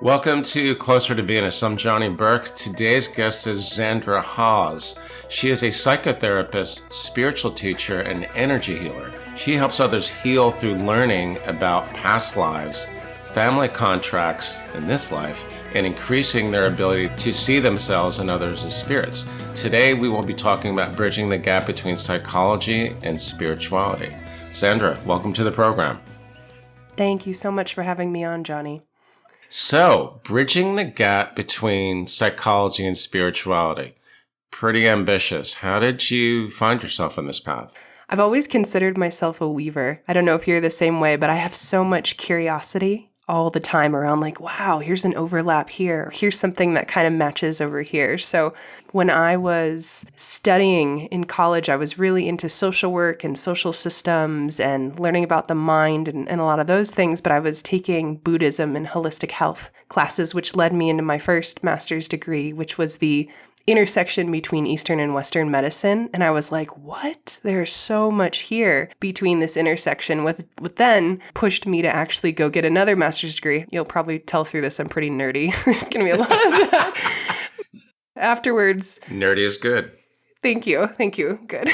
Welcome to Closer to Venus. I'm Johnny Burke. Today's guest is Xandra Hawes. She is a psychotherapist, spiritual teacher, and energy healer. She helps others heal through learning about past lives, family contracts in this life, and increasing their ability to see themselves and others as spirits. Today, we will be talking about bridging the gap between psychology and spirituality. Xandra, welcome to the program. Thank you so much for having me on, Johnny. So, bridging the gap between psychology and spirituality. Pretty ambitious. How did you find yourself in this path? I've always considered myself a weaver. I don't know if you're the same way, but I have so much curiosity all the time around like, wow, here's an overlap here. Here's something that kind of matches over here. So when I was studying in college, I was really into social work and social systems and learning about the mind and a lot of those things. But I was taking Buddhism and holistic health classes, which led me into my first master's degree, which was the intersection between Eastern and Western medicine. And I was like, what? There's so much here between this intersection with then pushed me to actually go get another master's degree. You'll probably tell through this, I'm pretty nerdy. There's going to be a lot of that. Afterwards. Nerdy is good. Thank you. Good.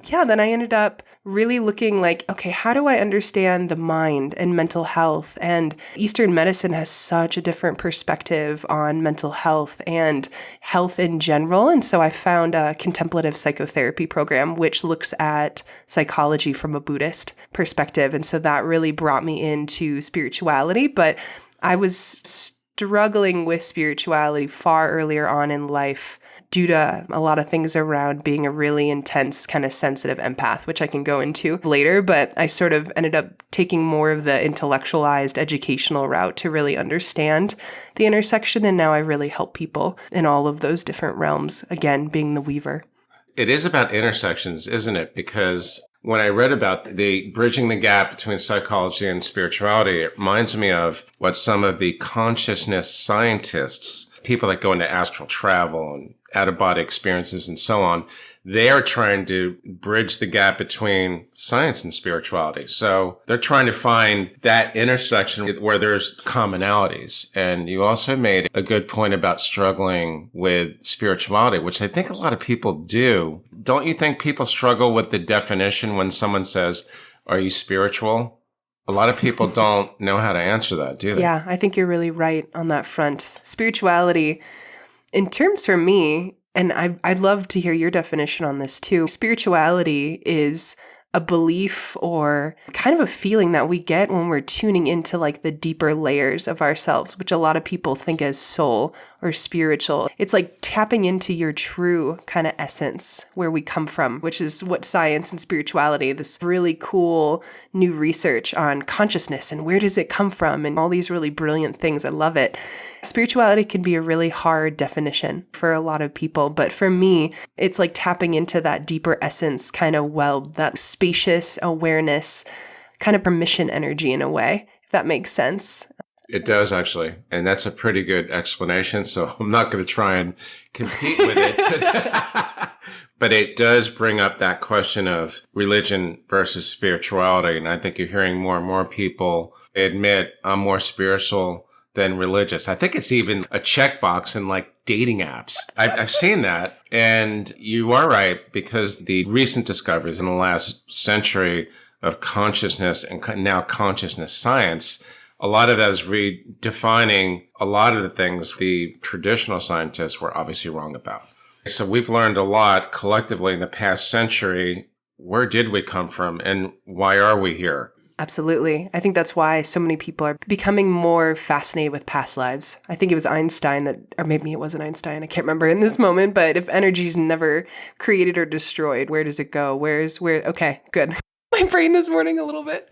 Yeah, then I ended up really looking like, okay, how do I understand the mind and mental health? And Eastern medicine has such a different perspective on mental health and health in general. And so I found a contemplative psychotherapy program, which looks at psychology from a Buddhist perspective. And so that really brought me into spirituality. But I was struggling with spirituality far earlier on in life, due to a lot of things around being a really intense, kind of sensitive empath, which I can go into later. But I sort of ended up taking more of the intellectualized educational route to really understand the intersection. And now I really help people in all of those different realms, again, being the weaver. It is about intersections, isn't it? Because when I read about the bridging the gap between psychology and spirituality, it reminds me of what some of the consciousness scientists, people that go into astral travel and out-of-body experiences and so on, they are trying to bridge the gap between science and spirituality. So they're trying to find that intersection where there's commonalities. And you also made a good point about struggling with spirituality, which I think a lot of people do. Don't you think people struggle with the definition when someone says, "Are you spiritual?" A lot of people don't know how to answer that, do they? Yeah, I think you're really right on that front. Spirituality, in terms for me, and I'd love to hear your definition on this too. Spirituality is a belief or kind of a feeling that we get when we're tuning into like the deeper layers of ourselves, which a lot of people think as soul or spiritual. It's like tapping into your true kind of essence, where we come from, which is what science and spirituality, this really cool new research on consciousness and where does it come from and all these really brilliant things. I love it. Spirituality can be a really hard definition for a lot of people, but for me, it's like tapping into that deeper essence kind of that spacious awareness, kind of permission energy in a way, if that makes sense. It does, actually. And that's a pretty good explanation. So I'm not going to try and compete with it. But it does bring up that question of religion versus spirituality. And I think you're hearing more and more people admit, I'm more spiritual than religious. I think it's even a checkbox in like dating apps. I've seen that. And you are right, because the recent discoveries in the last century of consciousness and now consciousness science, a lot of that is redefining a lot of the things the traditional scientists were obviously wrong about. So we've learned a lot collectively in the past century. Where did we come from and why are we here? Absolutely. I think that's why so many people are becoming more fascinated with past lives. I think it was Einstein that, or maybe it wasn't Einstein, I can't remember in this moment, but if energy's never created or destroyed, where does it go? Okay, good. My brain this morning a little bit.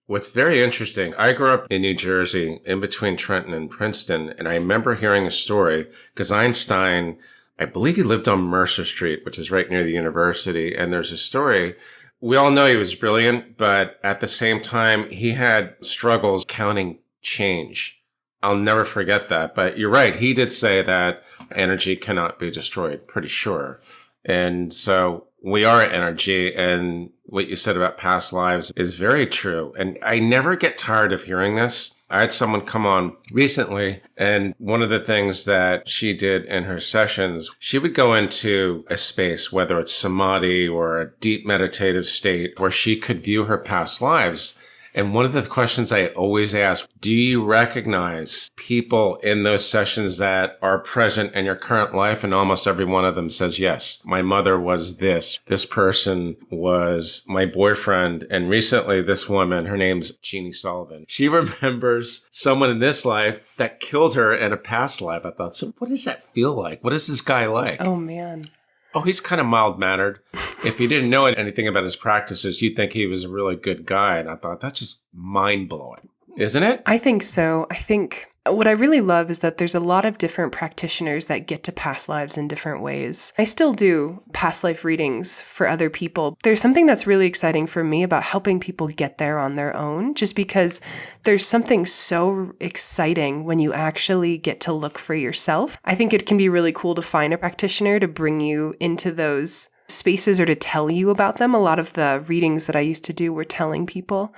What's very interesting, I grew up in New Jersey, in between Trenton and Princeton, and I remember hearing a story, because Einstein, I believe he lived on Mercer Street, which is right near the university, and there's a story. We all know he was brilliant, but at the same time, he had struggles counting change. I'll never forget that. But you're right. He did say that energy cannot be destroyed, pretty sure. And so we are energy, and what you said about past lives is very true. And I never get tired of hearing this. I had someone come on recently, and one of the things that she did in her sessions, she would go into a space, whether it's samadhi or a deep meditative state, where she could view her past lives. And one of the questions I always ask, do you recognize people in those sessions that are present in your current life? And almost every one of them says, yes, my mother was this. This person was my boyfriend. And recently, this woman, her name's Jeannie Sullivan. She remembers someone in this life that killed her in a past life. I thought, so what does that feel like? What is this guy like? Oh, man. Oh, he's kind of mild-mannered. If you didn't know anything about his practices, you'd think he was a really good guy. And I thought, that's just mind-blowing, isn't it? I think so. I think what I really love is that there's a lot of different practitioners that get to past lives in different ways. I still do past life readings for other people. There's something that's really exciting for me about helping people get there on their own, just because there's something so exciting when you actually get to look for yourself. I think it can be really cool to find a practitioner to bring you into those spaces or to tell you about them. A lot of the readings that I used to do were telling people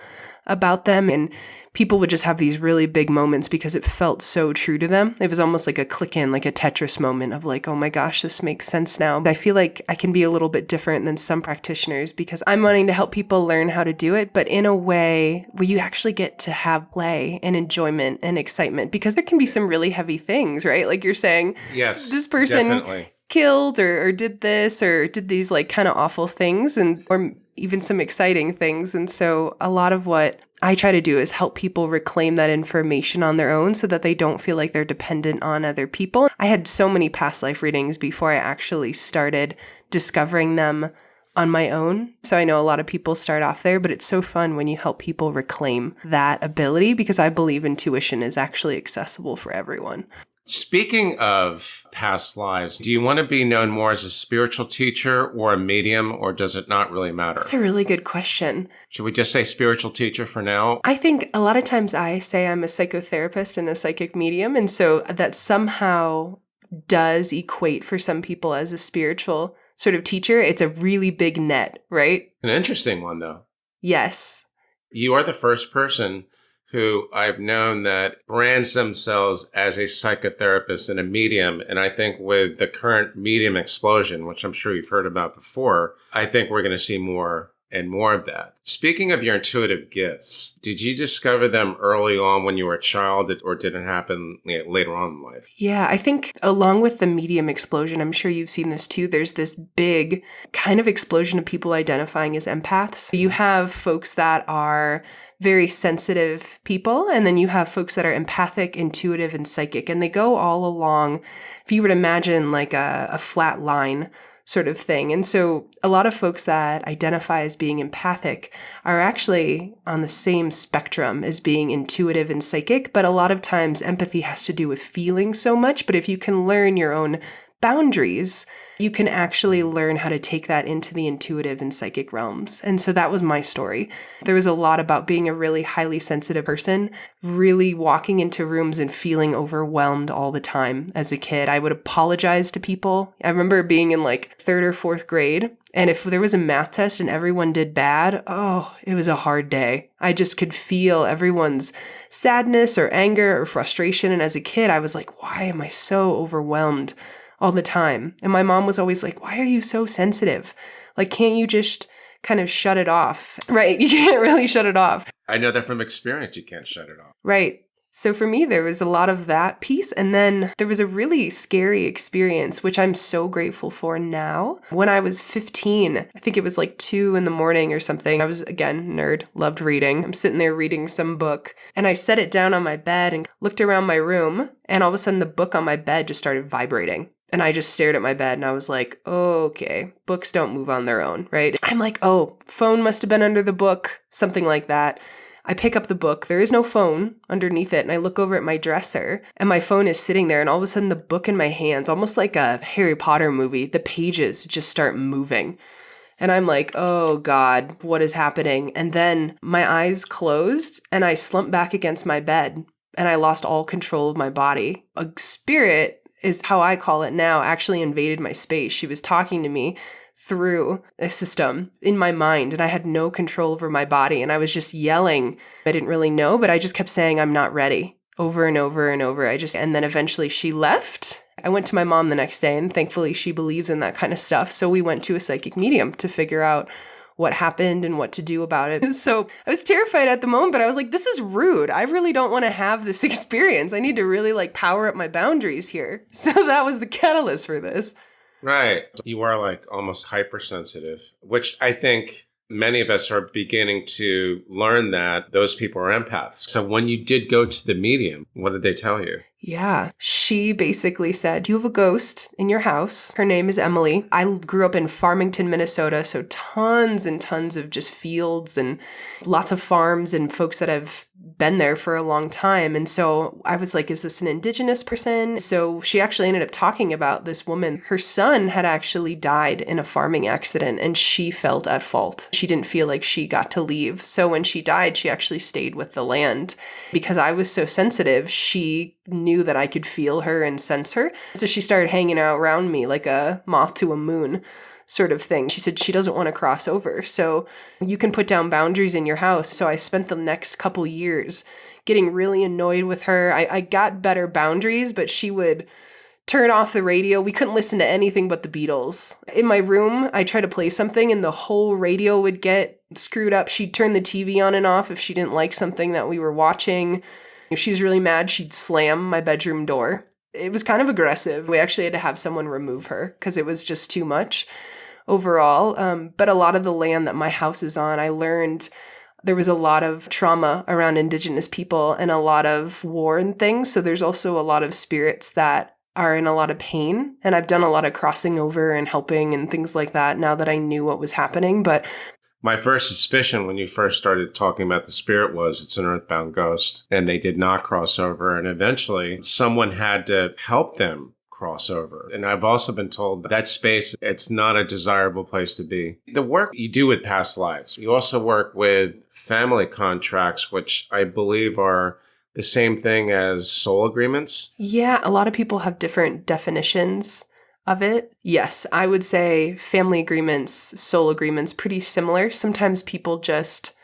about them, and people would just have these really big moments because it felt so true to them. It was almost like a click in, like a Tetris moment of like, oh my gosh, this makes sense now. I feel like I can be a little bit different than some practitioners because I'm wanting to help people learn how to do it, but in a way where you actually get to have play and enjoyment and excitement, because there can be some really heavy things, right? Like you're saying, yes, this person definitely killed or did this or did these like kind of awful things, and or even some exciting things. And so a lot of what I try to do is help people reclaim that information on their own so that they don't feel like they're dependent on other people. I had so many past life readings before I actually started discovering them on my own. So I know a lot of people start off there, but it's so fun when you help people reclaim that ability, because I believe intuition is actually accessible for everyone. Speaking of past lives, do you want to be known more as a spiritual teacher or a medium, or does it not really matter? That's a really good question. Should we just say spiritual teacher for now? I think a lot of times I say I'm a psychotherapist and a psychic medium, and so that somehow does equate for some people as a spiritual sort of teacher. It's a really big net, right? An interesting one, though. Yes. You are the first person who I've known that brands themselves as a psychotherapist and a medium. And I think with the current medium explosion, which I'm sure you've heard about before, I think we're going to see more and more of that. Speaking of your intuitive gifts, did you discover them early on when you were a child, or did it happen later on in life? Yeah, I think along with the medium explosion, I'm sure you've seen this too, there's this big kind of explosion of people identifying as empaths. You have folks that are very sensitive people, and then you have folks that are empathic, intuitive, and psychic, and they go all along, if you would imagine like a flat line sort of thing. And so a lot of folks that identify as being empathic are actually on the same spectrum as being intuitive and psychic, but a lot of times empathy has to do with feeling so much. But if you can learn your own boundaries, you can actually learn how to take that into the intuitive and psychic realms. And so that was my story. There was a lot about being a really highly sensitive person, really walking into rooms and feeling overwhelmed all the time as a kid. I would apologize to people. I remember being in like 3rd or 4th grade, and if there was a math test and everyone did bad, oh, it was a hard day. I just could feel everyone's sadness or anger or frustration. And as a kid, I was like, why am I so overwhelmed all the time? And my mom was always like, why are you so sensitive? Like, can't you just kind of shut it off? Right? You can't really shut it off. I know that from experience, you can't shut it off. Right. So for me, there was a lot of that piece. And then there was a really scary experience, which I'm so grateful for now. When I was 15, I think it was like 2 in the morning or something. I was, again, nerd, loved reading. I'm sitting there reading some book, and I set it down on my bed and looked around my room, and all of a sudden the book on my bed just started vibrating. And I just stared at my bed and I was like, oh, okay, books don't move on their own, right? I'm like, oh, phone must have been under the book, something like that. I pick up the book. There is no phone underneath it. And I look over at my dresser and my phone is sitting there. And all of a sudden the book in my hands, almost like a Harry Potter movie, the pages just start moving. And I'm like, oh God, what is happening? And then my eyes closed and I slumped back against my bed and I lost all control of my body. A spirit, is how I call it now, actually invaded my space. She was talking to me through a system in my mind, and I had no control over my body, and I was just yelling. I didn't really know, but I just kept saying, I'm not ready, over and over and over. And then eventually she left. I went to my mom the next day, and thankfully she believes in that kind of stuff. So we went to a psychic medium to figure out what happened and what to do about it. So I was terrified at the moment, but I was like, this is rude. I really don't want to have this experience. I need to really like power up my boundaries here. So that was the catalyst for this. Right. You are like almost hypersensitive, which I think many of us are beginning to learn that those people are empaths. So when you did go to the medium, what did they tell you? Yeah. She basically said, you have a ghost in your house. Her name is Emily. I grew up in Farmington, Minnesota, so tons and tons of just fields and lots of farms and folks that have been there for a long time. And so I was like, is this an indigenous person? So she actually ended up talking about this woman. Her son had actually died in a farming accident, and she felt at fault. She didn't feel like she got to leave. So when she died, she actually stayed with the land. Because I was so sensitive, she knew that I could feel her and sense her. So she started hanging out around me like a moth to a moon sort of thing. She said she doesn't want to cross over. So you can put down boundaries in your house. So I spent the next couple years getting really annoyed with her. I got better boundaries, but she would turn off the radio. We couldn't listen to anything but the Beatles. In my room, I tried to play something and the whole radio would get screwed up. She'd turn the TV on and off if she didn't like something that we were watching. If she was really mad, she'd slam my bedroom door. It was kind of aggressive. We actually had to have someone remove her because it was just too much overall. But a lot of the land that my house is on, I learned there was a lot of trauma around Indigenous people and a lot of war and things. So there's also a lot of spirits that are in a lot of pain. And I've done a lot of crossing over and helping and things like that now that I knew what was happening. But my first suspicion when you first started talking about the spirit was it's an earthbound ghost, and they did not cross over. And eventually someone had to help them cross over. And I've also been told that space, it's not a desirable place to be. The work you do with past lives, you also work with family contracts, which I believe are the same thing as soul agreements. Yeah, a lot of people have different definitions of it. Yes, I would say family agreements, soul agreements, pretty similar. Sometimes people just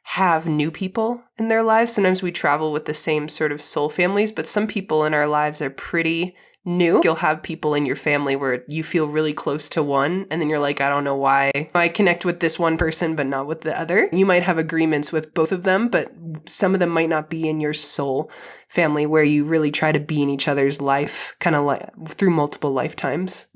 have new people in their lives. Sometimes we travel with the same sort of soul families, but some people in our lives are pretty new. You'll have people in your family where you feel really close to one, and then you're like, I don't know why I connect with this one person, but not with the other. You might have agreements with both of them, but some of them might not be in your soul family where you really try to be in each other's life, kind of like through multiple lifetimes.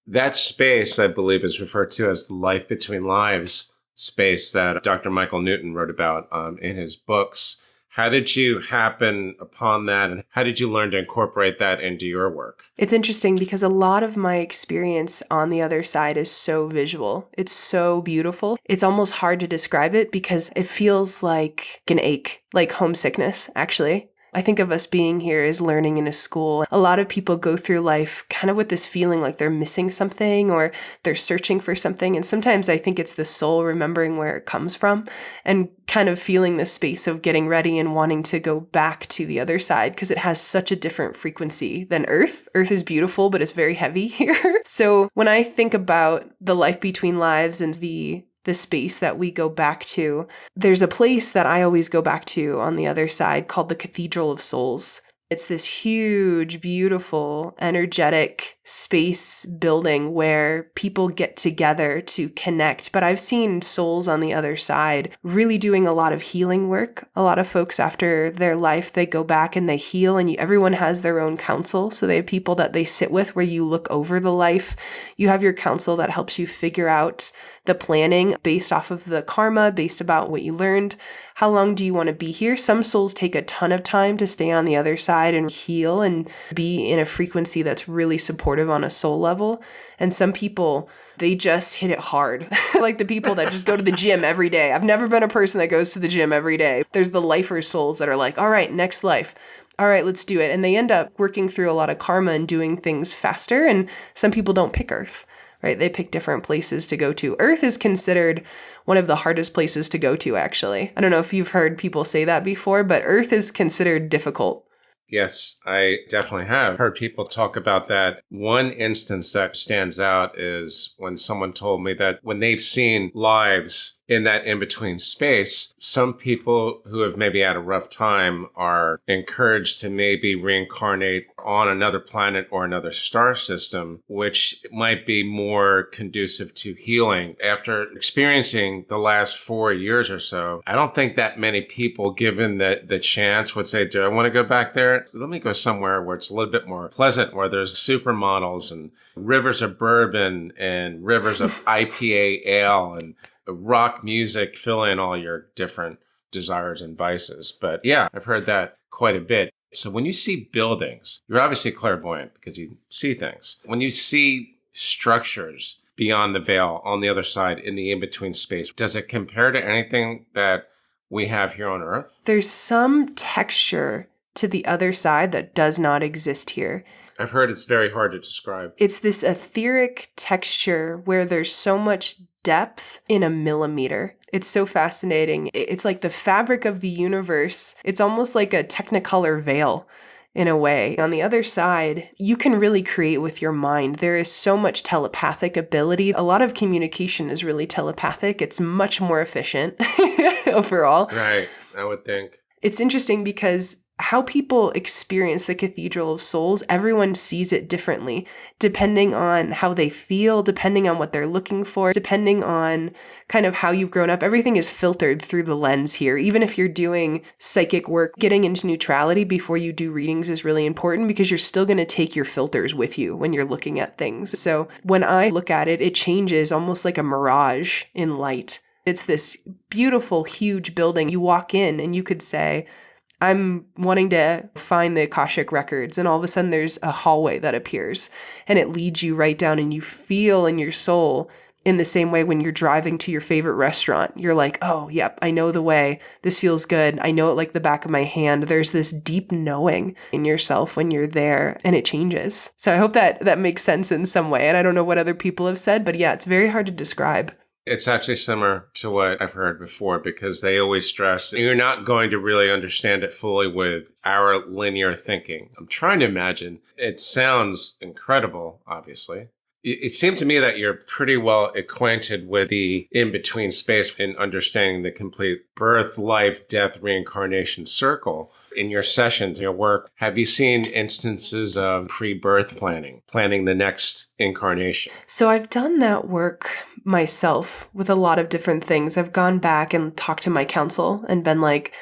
That space, I believe, is referred to as the life between lives space that Dr. Michael Newton wrote about in his books. How did you happen upon that, and how did you learn to incorporate that into your work? It's interesting because a lot of my experience on the other side is so visual. It's so beautiful. It's almost hard to describe it because it feels like an ache, like homesickness, actually. I think of us being here as learning in a school. A lot of people go through life kind of with this feeling like they're missing something or they're searching for something. And sometimes I think it's the soul remembering where it comes from and kind of feeling the space of getting ready and wanting to go back to the other side because it has such a different frequency than Earth. Earth is beautiful, but it's very heavy here. So when I think about the life between lives and the space that we go back to, there's a place that I always go back to on the other side called the Cathedral of Souls. It's this huge, beautiful, energetic space building where people get together to connect. But I've seen souls on the other side really doing a lot of healing work. A lot of folks after their life, they go back and they heal, and everyone has their own counsel. So they have people that they sit with where you look over the life. You have your counsel that helps you figure out the planning based off of the karma, based about what you learned. How long do you want to be here? Some souls take a ton of time to stay on the other side and heal and be in a frequency that's really supportive on a soul level. And some people, they just hit it hard. Like the people that just go to the gym every day. I've never been a person that goes to the gym every day. There's the lifer souls that are like, all right, next life. All right, let's do it. And they end up working through a lot of karma and doing things faster. And some people don't pick Earth. Right? They pick different places to go to. Earth is considered one of the hardest places to go to, actually. I don't know if you've heard people say that before, but Earth is considered difficult. Yes, I definitely have heard people talk about that. One instance that stands out is when someone told me that when they've seen lives in that in-between space, some people who have maybe had a rough time are encouraged to maybe reincarnate on another planet or another star system, which might be more conducive to healing. After experiencing the last 4 years or so, I don't think that many people, given the chance, would say, do I want to go back there? Let me go somewhere where it's a little bit more pleasant, where there's supermodels and rivers of bourbon and rivers of IPA ale and rock music fill in all your different desires and vices. But yeah, I've heard that quite a bit. So when you see buildings, you're obviously clairvoyant because you see things. When you see structures beyond the veil on the other side in the in-between space, does it compare to anything that we have here on Earth? There's some texture to the other side that does not exist here. I've heard it's very hard to describe. It's this etheric texture where there's so much depth in a millimeter. It's so fascinating. It's like the fabric of the universe. It's almost like a technicolor veil in a way. On the other side, you can really create with your mind. There is so much telepathic ability. A lot of communication is really telepathic. It's much more efficient overall. Right, I would think. It's interesting because how people experience the Cathedral of Souls, everyone sees it differently, depending on how they feel, depending on what they're looking for, depending on kind of how you've grown up. Everything is filtered through the lens here. Even if you're doing psychic work, getting into neutrality before you do readings is really important because you're still going to take your filters with you when you're looking at things. So when I look at it, it changes almost like a mirage in light. It's this beautiful, huge building. You walk in and you could say, I'm wanting to find the Akashic records, and all of a sudden there's a hallway that appears and it leads you right down, and you feel in your soul in the same way when you're driving to your favorite restaurant. You're like, oh, yep, I know the way. This feels good. I know it like the back of my hand. There's this deep knowing in yourself when you're there, and it changes. So I hope that makes sense in some way. And I don't know what other people have said, but yeah, it's very hard to describe. It's actually similar to what I've heard before because they always stress that you're not going to really understand it fully with our linear thinking. I'm trying to imagine. It sounds incredible, obviously. It seemed to me that you're pretty well acquainted with the in-between space in understanding the complete birth, life, death, reincarnation circle. In your sessions, your work, have you seen instances of pre-birth planning the next incarnation? So I've done that work myself with a lot of different things. I've gone back and talked to my counsel and been like,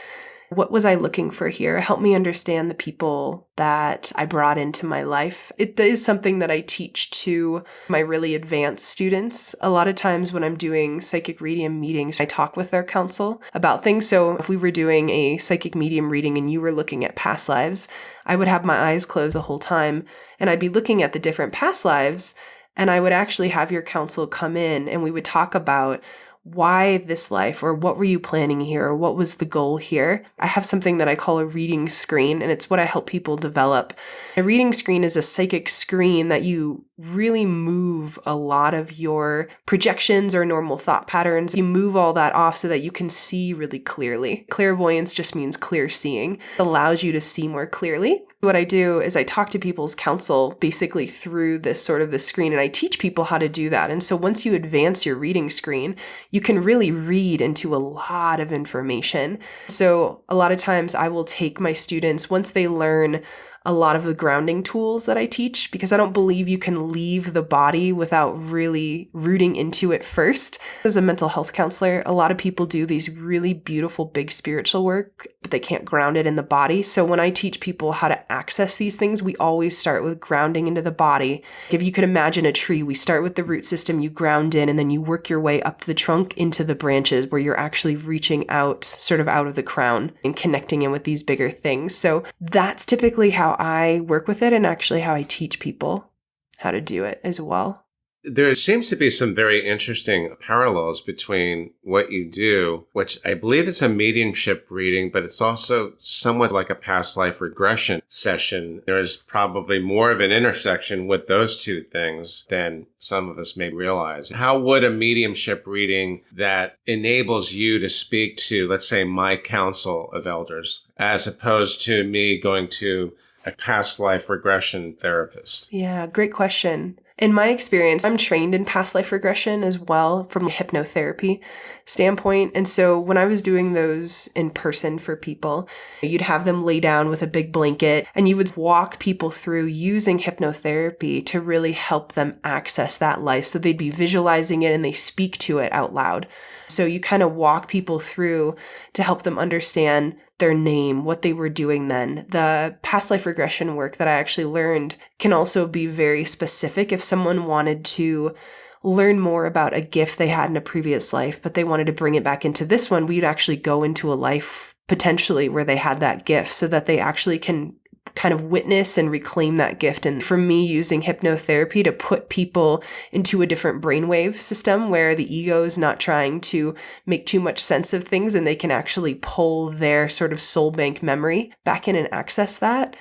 what was I looking for here? Help me understand the people that I brought into my life. It is something that I teach to my really advanced students. A lot of times when I'm doing psychic medium meetings, I talk with their counsel about things. So if we were doing a psychic medium reading and you were looking at past lives, I would have my eyes closed the whole time and I'd be looking at the different past lives, and I would actually have your counsel come in and we would talk about why this life, or what were you planning here, or what was the goal here. I have something that I call a reading screen, and it's what I help people develop. A reading screen is a psychic screen that you really move a lot of your projections or normal thought patterns. You move all that off so that you can see really clearly. Clairvoyance just means clear seeing. It allows you to see more clearly. What I do is I talk to people's counsel basically through this sort of the screen, and I teach people how to do that. And so once you advance your reading screen, you can really read into a lot of information. So a lot of times I will take my students, once they learn a lot of the grounding tools that I teach, because I don't believe you can leave the body without really rooting into it first. As a mental health counselor, a lot of people do these really beautiful, big spiritual work, but they can't ground it in the body. So when I teach people how to access these things, we always start with grounding into the body. If you could imagine a tree, we start with the root system, you ground in, and then you work your way up the trunk into the branches where you're actually reaching out, sort of out of the crown and connecting in with these bigger things. So that's typically how I work with it, and actually how I teach people how to do it as well. There seems to be some very interesting parallels between what you do, which I believe is a mediumship reading, but it's also somewhat like a past life regression session. There's probably more of an intersection with those two things than some of us may realize. How would a mediumship reading that enables you to speak to, let's say, my council of elders, as opposed to me going to a past life regression therapist? Yeah, great question. In my experience, I'm trained in past life regression as well from a hypnotherapy standpoint. And so when I was doing those in person for people, you'd have them lay down with a big blanket and you would walk people through using hypnotherapy to really help them access that life. So they'd be visualizing it and they speak to it out loud. So you kind of walk people through to help them understand their name, what they were doing then. The past life regression work that I actually learned can also be very specific. If someone wanted to learn more about a gift they had in a previous life, but they wanted to bring it back into this one, we'd actually go into a life potentially where they had that gift so that they actually can kind of witness and reclaim that gift. And for me, using hypnotherapy to put people into a different brainwave system where the ego is not trying to make too much sense of things and they can actually pull their sort of soul bank memory back in and access that.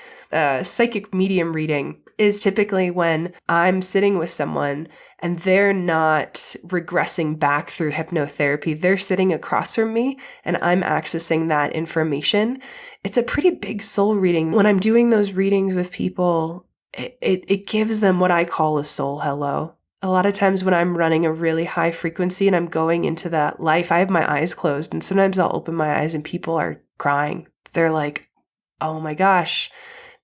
Psychic medium reading is typically when I'm sitting with someone and they're not regressing back through hypnotherapy. They're sitting across from me and I'm accessing that information. It's a pretty big soul reading. When I'm doing those readings with people, it gives them what I call a soul hello. A lot of times when I'm running a really high frequency and I'm going into that life, I have my eyes closed and sometimes I'll open my eyes and people are crying. They're like, oh my gosh,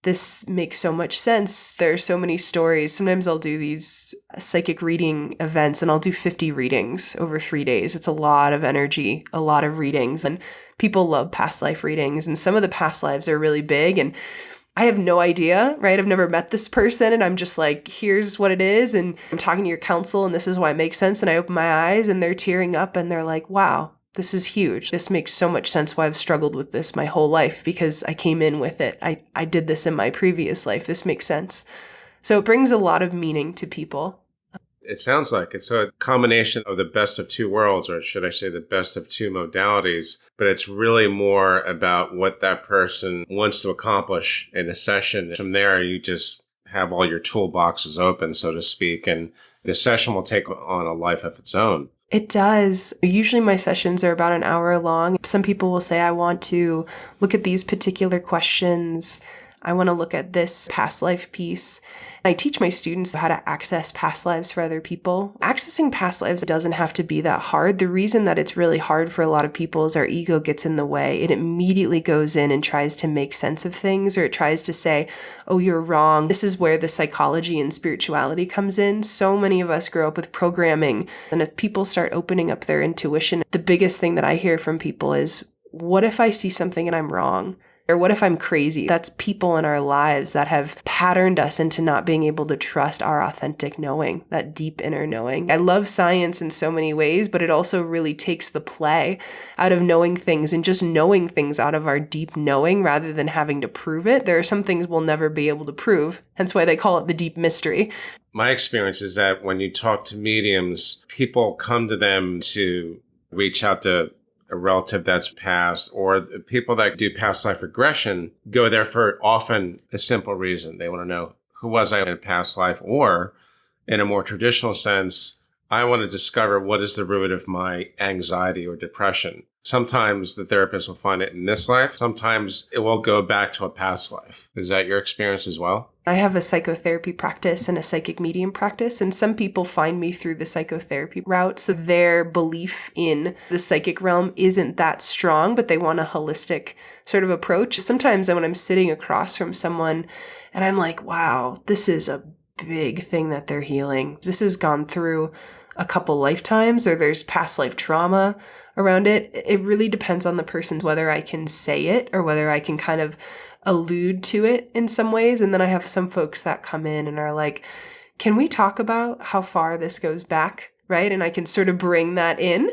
this makes so much sense. There are so many stories. Sometimes I'll do these psychic reading events and I'll do 50 readings over 3 days. It's a lot of energy, a lot of readings. And people love past life readings. And some of the past lives are really big. And I have no idea, right? I've never met this person. And I'm just like, here's what it is. And I'm talking to your counsel and this is why it makes sense. And I open my eyes and they're tearing up and they're like, wow. This is huge. This makes so much sense why I've struggled with this my whole life because I came in with it. I did this in my previous life. This makes sense. So it brings a lot of meaning to people. It sounds like it's a combination of the best of two worlds, or should I say the best of two modalities, but it's really more about what that person wants to accomplish in a session. From there, you just have all your toolboxes open, so to speak, and the session will take on a life of its own. It does. Usually my sessions are about an hour long. Some people will say, I want to look at these particular questions. I want to look at this past life piece. I teach my students how to access past lives for other people. Accessing past lives doesn't have to be that hard. The reason that it's really hard for a lot of people is our ego gets in the way. It immediately goes in and tries to make sense of things, or it tries to say, oh, you're wrong. This is where the psychology and spirituality comes in. So many of us grow up with programming. And if people start opening up their intuition, the biggest thing that I hear from people is, what if I see something and I'm wrong? Or what if I'm crazy? That's people in our lives that have patterned us into not being able to trust our authentic knowing, that deep inner knowing. I love science in so many ways, but it also really takes the play out of knowing things and just knowing things out of our deep knowing rather than having to prove it. There are some things we'll never be able to prove, hence why they call it the deep mystery. My experience is that when you talk to mediums, people come to them to reach out to a relative that's passed, or people that do past life regression go there for often a simple reason. They want to know, who was I in a past life? Or in a more traditional sense, I want to discover what is the root of my anxiety or depression. Sometimes the therapist will find it in this life. Sometimes it will go back to a past life. Is that your experience as well? I have a psychotherapy practice and a psychic medium practice, and some people find me through the psychotherapy route. So their belief in the psychic realm isn't that strong, but they want a holistic sort of approach. Sometimes when I'm sitting across from someone and I'm like, wow, this is a big thing that they're healing. This has gone through a couple lifetimes, or there's past life trauma around it. It really depends on the person, whether I can say it or whether I can kind of allude to it in some ways. And then I have some folks that come in and are like, can we talk about how far this goes back? Right? And I can sort of bring that in.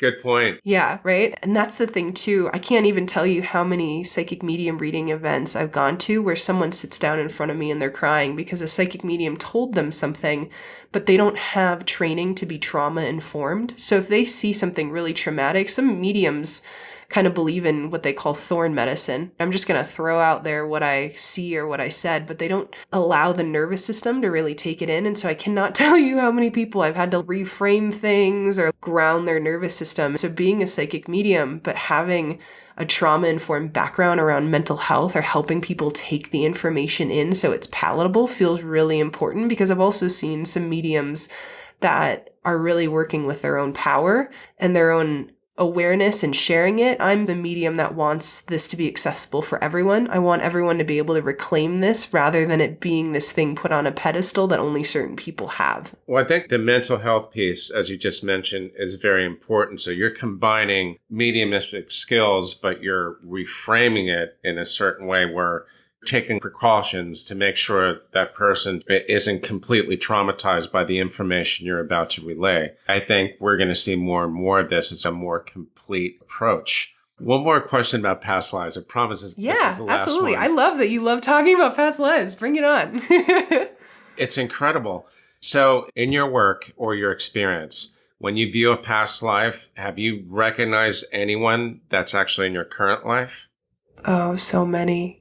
Good point. Yeah, right? And that's the thing too. I can't even tell you how many psychic medium reading events I've gone to where someone sits down in front of me and they're crying because a psychic medium told them something, but they don't have training to be trauma informed. So if they see something really traumatic, some mediums kind of believe in what they call thorn medicine. I'm just going to throw out there what I see or what I said, but they don't allow the nervous system to really take it in. And so I cannot tell you how many people I've had to reframe things or ground their nervous system. So being a psychic medium, but having a trauma-informed background around mental health or helping people take the information in so it's palatable feels really important, because I've also seen some mediums that are really working with their own power and their own awareness and sharing it. I'm the medium that wants this to be accessible for everyone. I want everyone to be able to reclaim this rather than it being this thing put on a pedestal that only certain people have. Well, I think the mental health piece, as you just mentioned, is very important. So you're combining mediumistic skills, but you're reframing it in a certain way where taking precautions to make sure that person isn't completely traumatized by the information you're about to relay. I think we're going to see more and more of this. It's a more complete approach. One more question about past lives. I promise this is the last absolutely. one. I love that you love talking about past lives. Bring it on. It's incredible. So in your work or your experience, when you view a past life, have you recognized anyone that's actually in your current life? Oh, so many.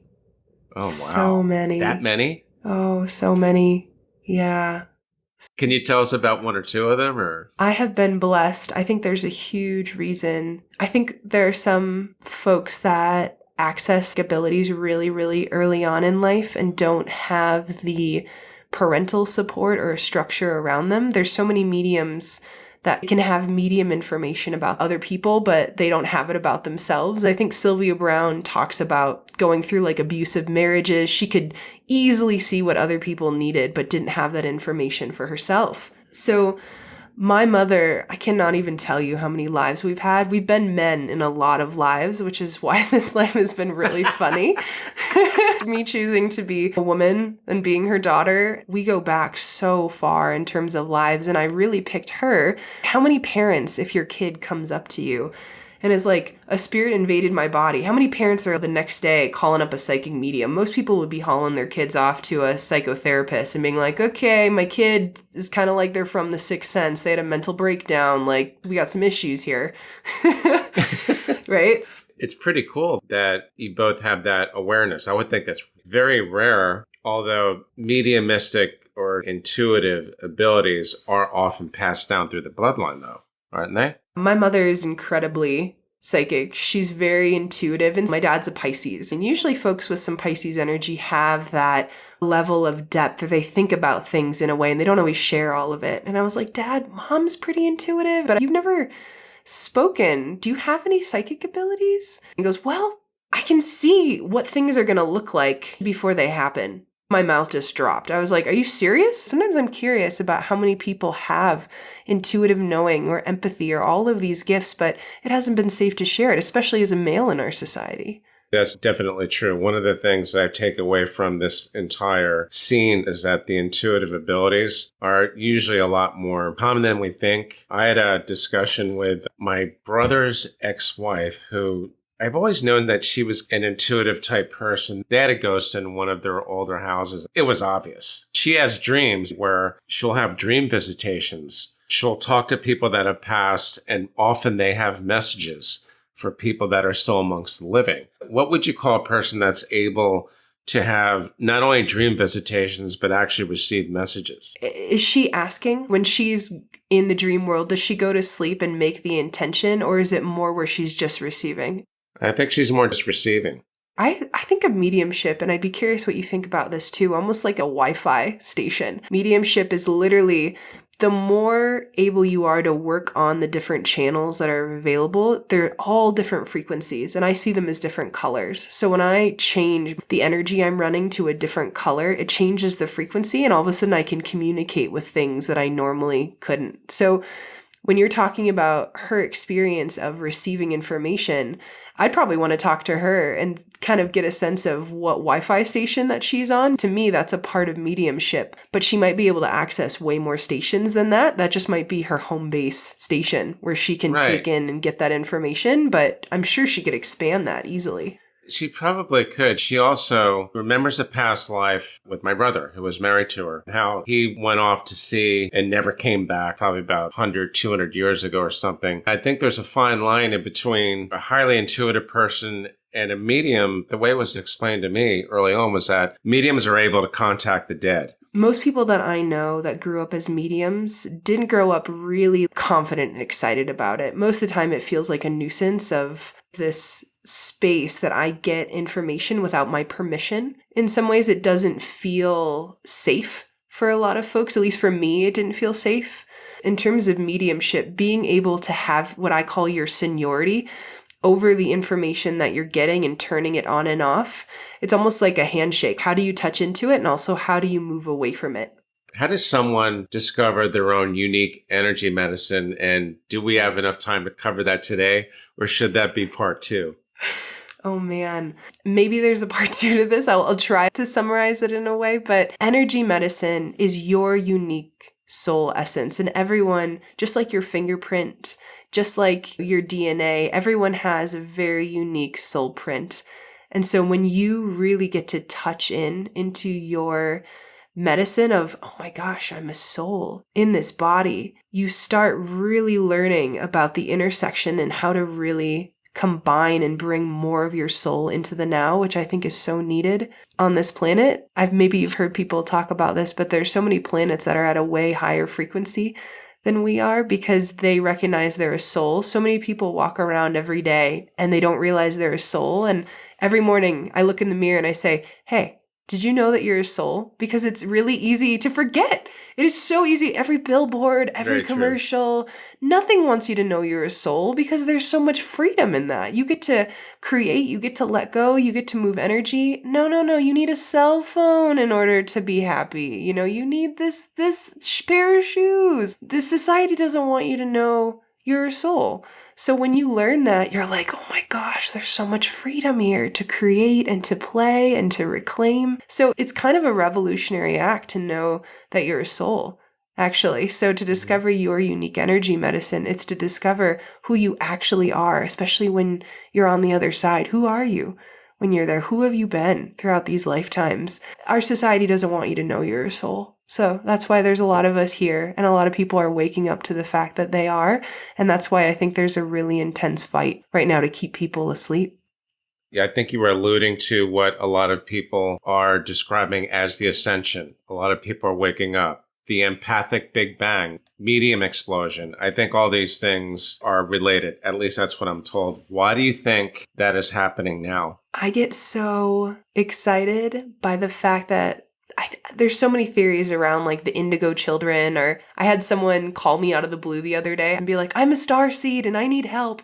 Oh, wow. So many. That many? Oh, so many. Yeah. Can you tell us about one or two of them? Or I have been blessed. I think there's a huge reason. I think there are some folks that access abilities really, really early on in life and don't have the parental support or structure around them. There's so many mediums that can have medium information about other people, but they don't have it about themselves. I think Sylvia Browne talks about going through like abusive marriages. She could easily see what other people needed, but didn't have that information for herself. So my mother, I cannot even tell you how many lives we've had. We've been men in a lot of lives, which is why this life has been really funny. Me choosing to be a woman and being her daughter, we go back so far in terms of lives, and I really picked her. How many parents, if your kid comes up to you and is like, a spirit invaded my body, how many parents are the next day calling up a psychic medium? Most people would be hauling their kids off to a psychotherapist and being like, okay, my kid is kind of like they're from The Sixth Sense. They had a mental breakdown. Like, we got some issues here. Right? it's pretty cool that you both have that awareness. I would think that's very rare, although mediumistic or intuitive abilities are often passed down through the bloodline, though, aren't they? My mother is incredibly psychic. She's very intuitive, and my dad's a Pisces. And usually folks with some Pisces energy have that level of depth, or they think about things in a way and they don't always share all of it. And I was like, Dad, Mom's pretty intuitive, but you've never spoken. Do you have any psychic abilities? He goes, well, I can see what things are going to look like before they happen. My mouth just dropped. I was like, are you serious? Sometimes I'm curious about how many people have intuitive knowing or empathy or all of these gifts, but it hasn't been safe to share it, especially as a male in our society. That's definitely true. One of the things I take away from this entire scene is that the intuitive abilities are usually a lot more common than we think. I had a discussion with my brother's ex-wife who I've always known that she was an intuitive type person. They had a ghost in one of their older houses. It was obvious. She has dreams where she'll have dream visitations. She'll talk to people that have passed, and often they have messages for people that are still amongst the living. What would you call a person that's able to have not only dream visitations, but actually receive messages? Is she asking when she's in the dream world, does she go to sleep and make the intention, or is it more where she's just receiving? I think she's more just receiving. I think of mediumship, and I'd be curious what you think about this too, almost like a Wi-Fi station. Mediumship is literally the more able you are to work on the different channels that are available, they're all different frequencies, and I see them as different colors. So when I change the energy I'm running to a different color, it changes the frequency, and all of a sudden I can communicate with things that I normally couldn't. So when you're talking about her experience of receiving information, I'd probably want to talk to her and kind of get a sense of what Wi-Fi station that she's on. To me, that's a part of mediumship, but she might be able to access way more stations than that. That just might be her home base station where she can take in and get that information, but I'm sure she could expand that easily. She probably could. She also remembers a past life with my brother who was married to her, how he went off to sea and never came back, probably about 100, 200 years ago or something. I think there's a fine line in between a highly intuitive person and a medium. The way it was explained to me early on was that mediums are able to contact the dead. Most people that I know that grew up as mediums didn't grow up really confident and excited about it. Most of the time it feels like a nuisance of this space that I get information without my permission. In some ways, it doesn't feel safe for a lot of folks. At least for me, it didn't feel safe. In terms of mediumship, being able to have what I call your seniority over the information that you're getting and turning it on and off, it's almost like a handshake. How do you touch into it? And also, how do you move away from it? How does someone discover their own unique energy medicine? And do we have enough time to cover that today? Or should that be part 2? Oh man, maybe there's a part 2 to this. I'll try to summarize it in a way, but energy medicine is your unique soul essence. And everyone, just like your fingerprint, just like your DNA, everyone has a very unique soul print. And so when you really get to touch into your medicine of, oh my gosh, I'm a soul in this body, you start really learning about the intersection and how to really combine and bring more of your soul into the now, which I think is so needed on this planet. Maybe you've heard people talk about this, but there's so many planets that are at a way higher frequency than we are because they recognize they're a soul. So many people walk around every day and they don't realize they're a soul. And every morning I look in the mirror and I say, hey, did you know that you're a soul? Because it's really easy to forget. It is so easy. Every billboard, every commercial, nothing wants you to know you're a soul because there's so much freedom in that. You get to create, you get to let go, you get to move energy. No. You need a cell phone in order to be happy. You need this pair of shoes. This society doesn't want you to know you're a soul. So when you learn that, you're like, oh my gosh, there's so much freedom here to create and to play and to reclaim. So it's kind of a revolutionary act to know that you're a soul, actually. So to discover your unique energy medicine, it's to discover who you actually are, especially when you're on the other side. Who are you when you're there? Who have you been throughout these lifetimes? Our society doesn't want you to know you're a soul. So that's why there's a lot of us here and a lot of people are waking up to the fact that they are. And that's why I think there's a really intense fight right now to keep people asleep. Yeah, I think you were alluding to what a lot of people are describing as the ascension. A lot of people are waking up. The empathic Big Bang, medium explosion. I think all these things are related. At least that's what I'm told. Why do you think that is happening now? I get so excited by the fact that there's so many theories around like the indigo children, or I had someone call me out of the blue the other day and be like, I'm a starseed and I need help.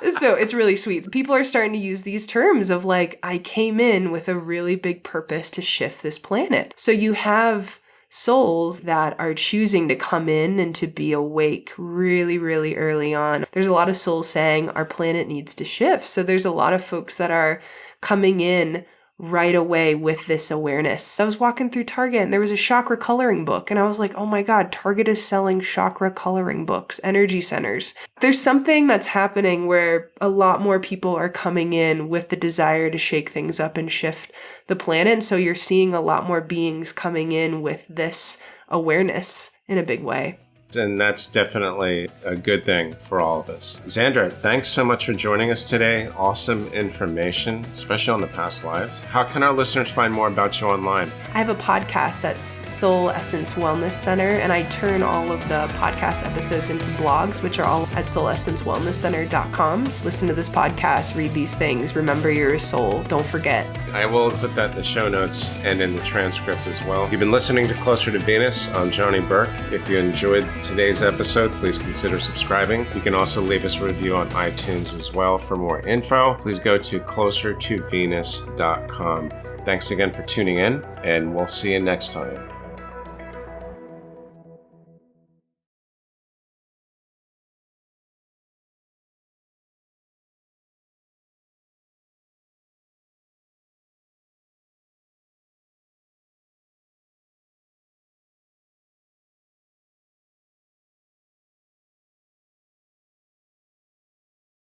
So it's really sweet. People are starting to use these terms of like, I came in with a really big purpose to shift this planet. So you have souls that are choosing to come in and to be awake really, really early on. There's a lot of souls saying our planet needs to shift. So there's a lot of folks that are coming in right away with this awareness. I was walking through Target and there was a chakra coloring book and I was like, oh my God, Target is selling chakra coloring books, energy centers. There's something that's happening where a lot more people are coming in with the desire to shake things up and shift the planet. And so you're seeing a lot more beings coming in with this awareness in a big way. And that's definitely a good thing for all of us. Xandra, thanks so much for joining us today. Awesome information, especially on the past lives. How can our listeners find more about you online? I have a podcast that's Soul Essence Wellness Center, and I turn all of the podcast episodes into blogs, which are all at soulessencewellnesscenter.com. Listen to this podcast, read these things. Remember you're a soul. Don't forget. I will put that in the show notes and in the transcript as well. You've been listening to Closer to Venus. I'm Johnny Burke. If you enjoyed today's episode, please consider subscribing. You can also leave us a review on iTunes as well. For more info, please go to closertovenus.com. Thanks again for tuning in, and we'll see you next time.